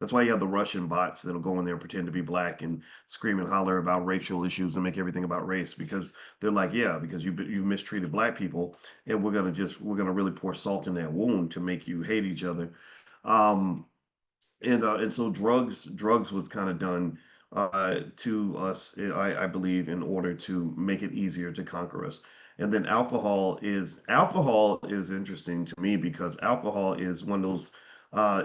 That's why you have the Russian bots that'll go in there and pretend to be black and scream and holler about racial issues and make everything about race because they're like, yeah, because you've mistreated black people, and we're gonna really pour salt in that wound to make you hate each other. Um, and so drugs was kind of done to us, I believe, in order to make it easier to conquer us. And then alcohol is interesting to me because alcohol is one of those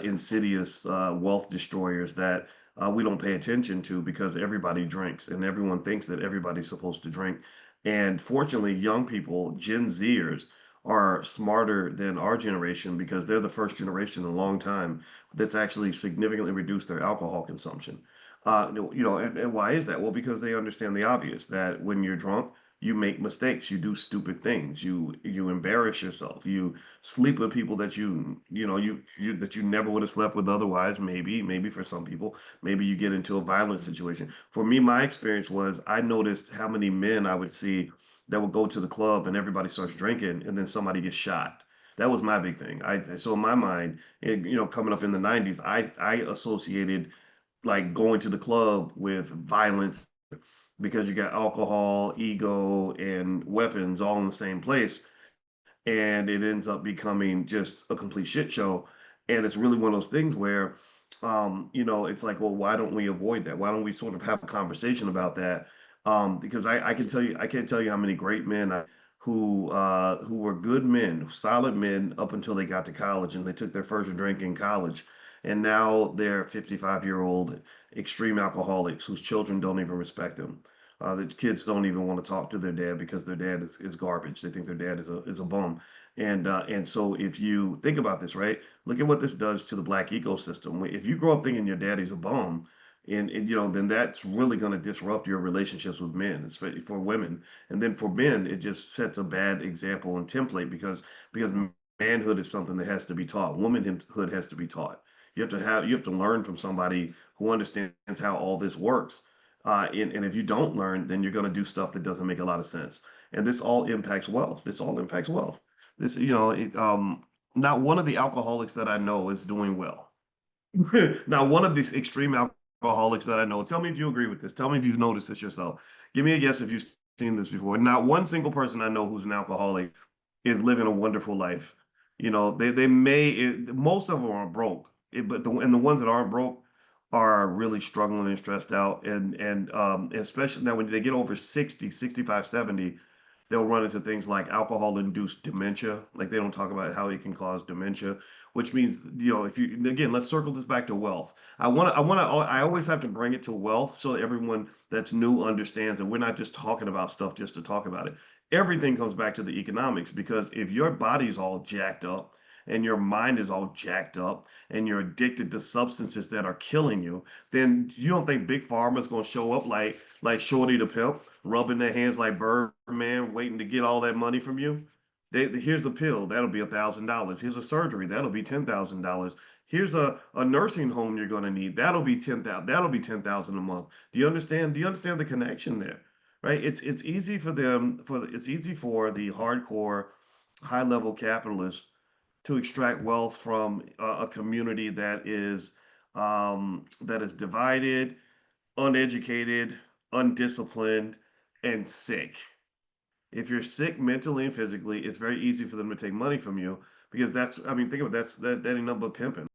insidious wealth destroyers that we don't pay attention to because everybody drinks and everyone thinks that everybody's supposed to drink. And fortunately, young people, Gen Zers, are smarter than our generation because they're the first generation in a long time that's actually significantly reduced their alcohol consumption. And why is that? Well, because they understand the obvious that when you're drunk, you make mistakes, you do stupid things, you embarrass yourself, you sleep with people that you that you never would have slept with otherwise. Maybe for some people, maybe you get into a violent situation. For me, my experience was I noticed how many men I would see that would go to the club and everybody starts drinking, and then somebody gets shot. That was my big thing. So in my mind, coming up in the 90s, I associated like going to the club with violence because you got alcohol, ego, and weapons all in the same place, and it ends up becoming just a complete shit show. And it's really one of those things where, it's like, well, why don't we avoid that? Why don't we sort of have a conversation about that? Because I can tell you, I can't tell you how many great men who were good men, solid men up until they got to college and they took their first drink in college. And now they're 55-year-old extreme alcoholics whose children don't even respect them. The kids don't even want to talk to their dad because their dad is garbage. They think their dad is a bum. And so if you think about this, right, look at what this does to the black ecosystem. If you grow up thinking your daddy's a bum, then that's really going to disrupt your relationships with men, especially for women. And then for men, it just sets a bad example and template because manhood is something that has to be taught. Womanhood has to be taught. You have to learn from somebody who understands how all this works. And if you don't learn, then you're going to do stuff that doesn't make a lot of sense. And this all impacts wealth. This all impacts wealth. This, not one of the alcoholics that I know is doing well. Now, one of these extreme alcoholics that I know, tell me if you agree with this. Tell me if you've noticed this yourself. Give me a guess if you've seen this before. Not one single person I know who's an alcoholic is living a wonderful life. Most of them are broke, and the ones that aren't broke are really struggling and stressed out. And especially now when they get over 60, 65, 70, they'll run into things like alcohol-induced dementia. Like they don't talk about how it can cause dementia, which means, if you again, let's circle this back to wealth. I always have to bring it to wealth so that everyone that's new understands that we're not just talking about stuff just to talk about it. Everything comes back to the economics because if your body's all jacked up and your mind is all jacked up and you're addicted to substances that are killing you, then you don't think big pharma is going to show up like Shorty the Pimp, rubbing their hands like Birdman, waiting to get all that money from you. Here's a pill, that'll be $1,000. Here's a surgery, that'll be $10,000. Here's a nursing home you're going to need, that'll be 10,000. That'll be 10,000 a month. Do you understand? Do you understand the connection there? Right? It's easy for them it's easy for the hardcore high level capitalists to extract wealth from a community that is divided, uneducated, undisciplined, and sick. If you're sick mentally and physically, it's very easy for them to take money from you because I mean, think of it, that ain't nothing but pimping.